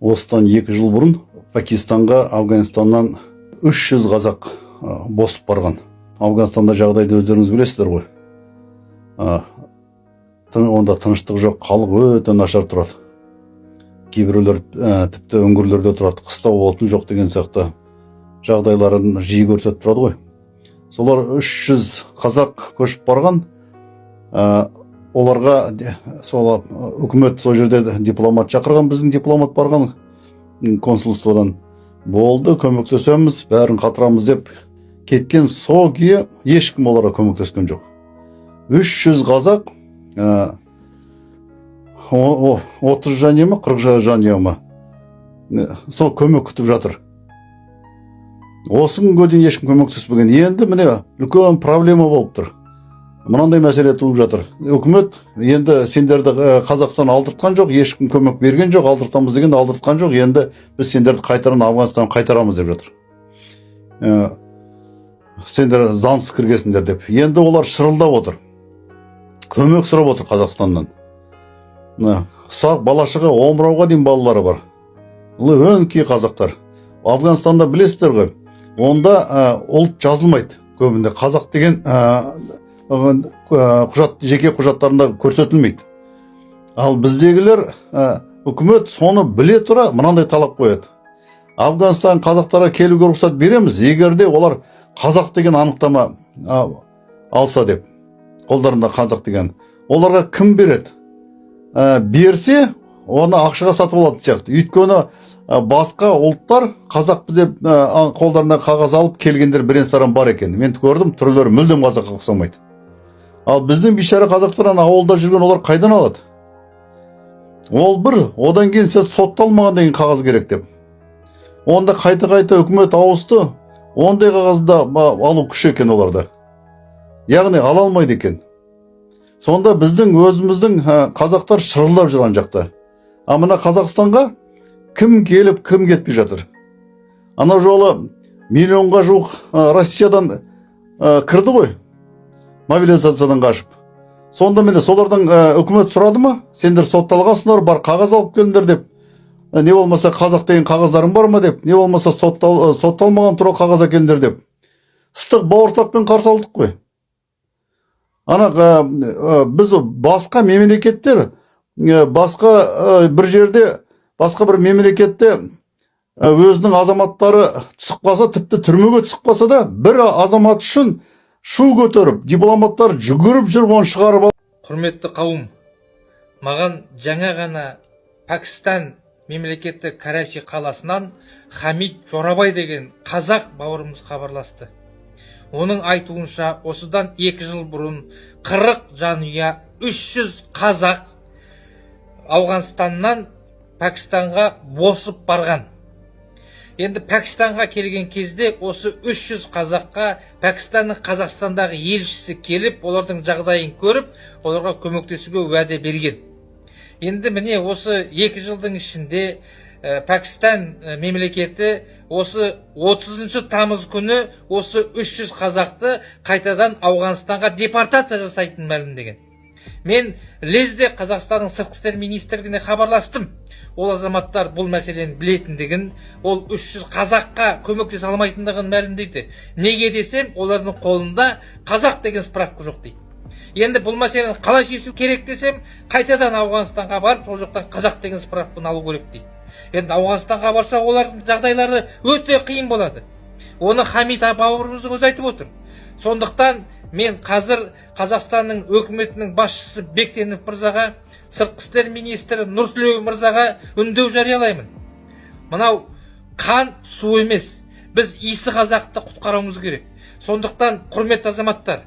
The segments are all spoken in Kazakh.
Осыдан 2 жыл бұрын Пакистанға Афганистаннан 300 қазақ босып барған. Афганистанда жағдайды өздеріңіз білесіздер ғой. Онда тыныштық жоқ, халық өте нашар тұрады. Кейбіреулер тіпті үңгірлерде тұрады, қыстау отын жоқ деген сияқты жағдайларын жиі көрсетіп тұрады ғой. Солар 300 қазақ көшіп барған. Оларға үкімет сол жерде дипломат шақырған, біздің дипломат барған консульстводан. Болды, көмектесеміз, бәрін қатырамыз деп кеткен. Сол күйі ешкім оларға көмектескен жоқ. 300 қазақ 30 жанұя ма, 40 жанұя ма, сол көмек күтіп жатыр. Осы күнге дейін ешкім көмектеспеген. Енді міне үлкен проблема болып тұр. Мынандай мәселе туып жатыр. Үкімет енді сендерді Қазақстан алдыртқан жоқ, ешкім көмек берген жоқ, алдыртамыз деген алдыртқан жоқ. Енді біз сендерді қайтарып Афганистанға қайтарамыз деп жатыр. Сендер заңсыз кіргесіңдер деп. Енді олар шырылдап отыр. Көмек сұрап отыр Қазақстаннан. Сақ балашығы омырауға дейін балалары бар. Өңкей қазақтар. Афганистанда білесіздер ғой, онда ұлт жазылмайды. Көбінде қазақ деген жеке құжаттарында көрсетілмейді. Ал біздегілер үкімет соны біле тұра мынандай талап қояды. Афганистан қазақтарға келуге рұқсат береміз, егерде олар қазақ деген анықтама алса деп. Қолдарында қазақ деген. Оларға кім береді? Берсе, оны ақшаға сатып алады сияқты. Өйткені басқа ұлттар қазақ деп қолдарына қағаз алып келгендер бірен саран бар екен. Мен көрдім, түрлері мүлдем қазаққа ұқсамайды. Ал біздің бейшара қазақтардан ауылда жүрген олар қайдан алады? Ол бір, одан кейін сен сотталмаған деген қағаз керек деп. Онда қайта үкімет ауысты, ондай қағазда алу күш екен оларда. Яғни ала алмайды екен. Сонда біздің өзіміздің қазақтар шырылдап жүрген жақта. Мына Қазақстанға кім келіп, кім кетпей жатыр. Ана жолы миллионға жуық Россиядан кірді ғой. Мобилизациядан қашып. Сонда міне солардан үкімет сұрады ма? Сендер сотталғансыңдар, бар қағаз алып келіңдер деп. Не болмаса қазақ деген қағаздарың бар ма деп. Не болмаса сотталмаған туралы қағаз әкеліңдер деп. Ыстық бауырсақпен қарсы алдық қой. Біз басқа мемлекеттер, басқа бір жерде, басқа бір мемлекетте өзінің азаматтары түсіп қалса, тіпті түрмеге түсіп қалса да, бір азамат үшін шу көтеріп, дипломаттар жүгіріп жүріп оны шығарып алып. Құрметті қауым, маған жаңа ғана Пәкістан мемлекеті Карачи қаласынан Хамид Жорабай деген қазақ бауырымыз хабарласты. Оның айтуынша, осыдан 2 жыл бұрын 40 жанұя 300 қазақ Ауғанстаннан Пәкістанға босып барған. Енді Пәкістанға келген кезде осы 300 қазаққа Пәкістанның Қазақстандағы елшісі келіп, олардың жағдайын көріп, оларға көмектесуге уәде берген. Енді міне осы 2 жылдың ішінде Пәкістан мемлекеті осы 30 тамыз күні осы 300 қазақты қайтадан Ауғанстанға депортация жасайтын мәлімдеген. Мен лезде Қазақстанның сыртқы істер министрлігіне хабарластым. Ол азаматтар бұл мәселені білетіндігін, ол 300 қазаққа көмектесе алмайтындығын мәлімдейді. Неге десем, олардың қолында қазақ деген справка жоқ дейді. Енді бұл мәселені қалай шешу керек десем, қайтадан Ауғанстанға барып, сол жақтан қазақ деген справканы алу керек дейді. Енді Ауғанстанға барса, олардың жағдайлары өте қиын болады. Оны Хамид бауырымыз өзі айтып отыр. Сондықтан мен қазір Қазақстанның өкіметінің басшысы Бектенов мырзаға, сыртқы істер министрі Нұртілеу мырзаға үндеу жариялаймын. Мынау қан су емес. Біз исі қазақты құтқаруымыз керек. Сондықтан құрметті азаматтар,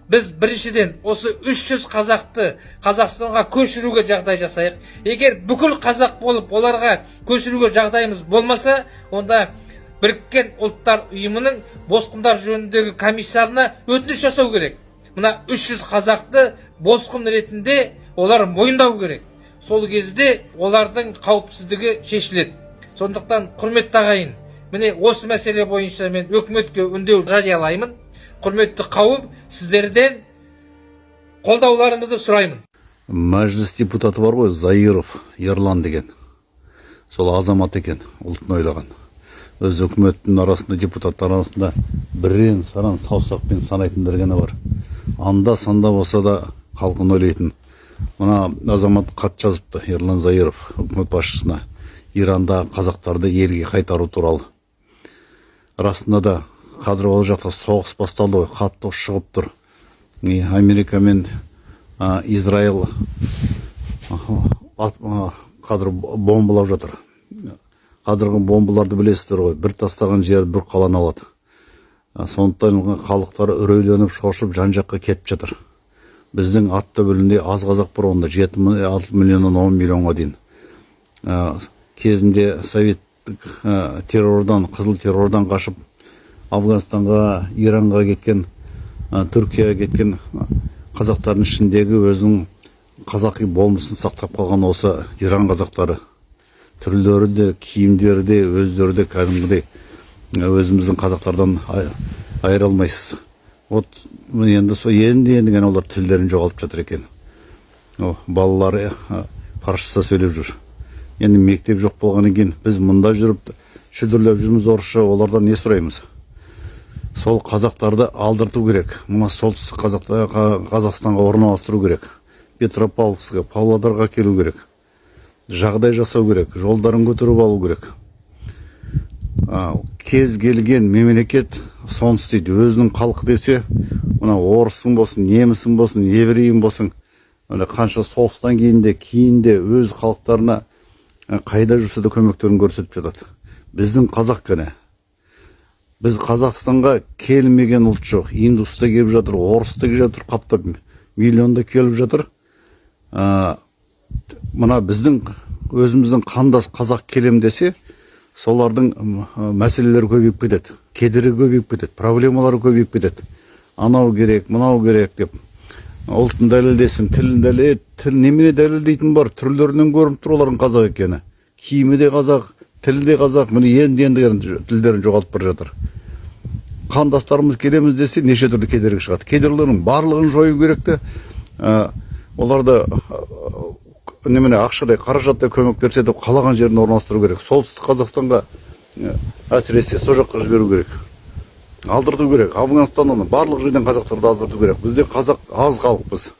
біз біріншіден осы 300 қазақты Қазақстанға көшіруге жағдай жасайық. Егер бүкіл қазақ болып оларға көшіруге жағдайымыз болмаса, онда Біріккен ұлттар ұйымының босқындар жөніндегі комиссарына өтініш жасау керек. Мына 300 қазақты босқын ретінде олар мойындау керек. Сол кезде олардың қауіпсіздігі шешіледі. Сондықтан құрметті ағайын, міне осы мәселе бойынша мен өкіметке үндеу жариялаймын. Құрметті қауым, сіздерден қолдауларыңызды сұраймын. Мәжіліс депутаты бар ғой, Заиров Ерлан деген. сол азамат екен, ұлтын ойлаған. Өз үкіметтің арасында, депутаттар арасында бірен саран саусақпен санайтындар ғана бар. Анда санда болса да халқын ойлайтын. Мына азамат хат жазыпты, Ерлан Заиров, үкімет басшысына, Иранда қазақтарды елге қайтару туралы. Расында да қазір ол жақта соғыс басталды ғой, қатты шығып тұр. Америка мен Израил қазір бомбалап жатыр. Қазіргі бомбаларды білесіздер ғой, бір тастаған жер бір қаланы алады. Сондықтан халықтары үрейленіп, шошып, жан-жаққа кетіп жатыр. Біздің ат төбелінде аз қазақ бар, онда 6 миллионнан 10 миллионға дейін. Кезінде советтік террордан, қызыл террордан қашып, Афганистанға, Иранға кеткен, Түркияға кеткен қазақтардың ішіндегі өзінің қазақи болмысын сақтап қалған осы Иран қазақтары. Түрлері де, киімдері де, өздері де кәдімгідей өзіміздің қазақтардан айыра алмайсыз. Енді олар тілдерін жоғалтып жатыр екен. Балалары паршыса сөйлеп жүр. Енді мектеп жоқ болғаннан кейін біз мұнда жүріп шүдірлеп жүрміз орысша, олардан не сұраймыз? Сол қазақтарды алдырту керек. Мұна солтүстік Қазақстанға орналастыру керек. Петропавловскға, Павлодарға келу керек. Жағдай жасау керек, жолдарын көтеріп алу керек. Кез келген мемлекет соны істейді. Өзінің халқы десе, мына орысың болсын, немісің болсын, еврейің болсын, қанша соғыстан кейін де өз халықтарына қайда жүрсе де көмектерін көрсетіп жатады. Біздің қазақ қана. Біз Қазақстанға келмеген ұлт жоқ. Индус та келіп жатыр, орыс та келіп жатыр, қаптап миллионда келіп жатыр. Мына біздің өзіміздің қандас қазақ келем десе, солардың мәселелері көбейіп кетеді, кедері көбейіп кетеді, проблемалары көбейіп кетеді. Анау керек, мынау керек деп. Ұлтын дәлелдесін, тілін дәлелдесін, тіл немене дәлелдейтін бар, түрлерінен көрініп тұр олардың қазақ екені. Киімі де қазақ, тілі де қазақ, міне енді тілдерін жоғалтып бара жатыр. Қандастарымыз келеміз десе, неше түрлі кедергі шығады. Кедерлердің барлығын жою керек те, оларды немене ақшадай, қаражаттай көмек берсе деп қалаған жерін орналастыру керек. Солтүстік Қазақстанға әсіресе сол жаққа жіберу керек. Алдырту керек. Афганистаннан барлық жерден қазақтарды алдырту керек. Бізде қазақ аз халықпыз.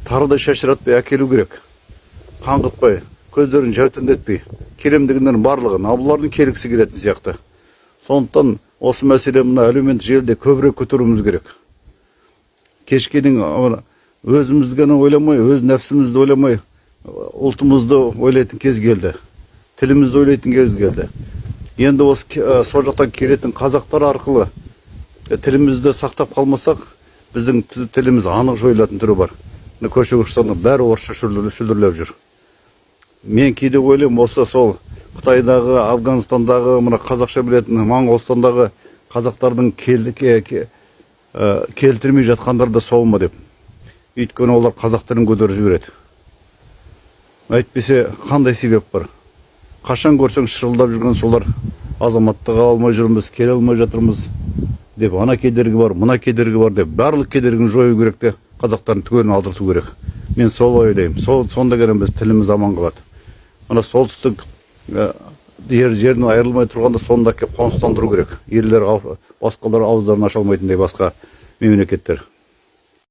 Тарыдай шашыратпай әкелу керек. Қаңғытпай, көздерін жәутеңдетпей, келемдегендердің барлығын, бұлардың келгісі келетін сияқты. Сондықтан осы мәселе мына әлеуметтік желіде көбірек көтеруіміз керек. Кешкенің өзімізді ғана ойламай, өз нәпсімізді ойламай, ұлтымызды ойлайтын кез келді. Тілімізді ойлайтын кез келді. Енді осы сол жақтан келетін қазақтар арқылы тілімізді сақтап қалмасақ, біздің тіліміз анық жойылатын түрі бар. Көші-қонның бәрі орысша шүлдірлеп жүр. Мен кейде ойлаймын, осы сол Қытайдағы, Афганистандағы, мына қазақша білетін Моңғолстандағы қазақтардың келтірмей жатқандар да сол ма деп. Өйткені олар қазақ тілін көтеріп жібереді. Әйтпесе қандай себеп бар? Қашан көрсең шырылдап жүрген солар азаматтық алмай жүрміз, келе алмай жатырмыз деп, ана кедергі бар, мына кедергі бар деп, барлық кедергіні жою керек те, қазақтардың түгелін алдырту керек. Мен сол ойлаймын. Сонда ғана біз тіліміз аман қалады. Ана солтүстік жерінен айырылмай тұрғанда сонда келіп қоныстандыру керек. Ерлер басқалар ауыздарын аша алмайтындай басқа мемлекеттер.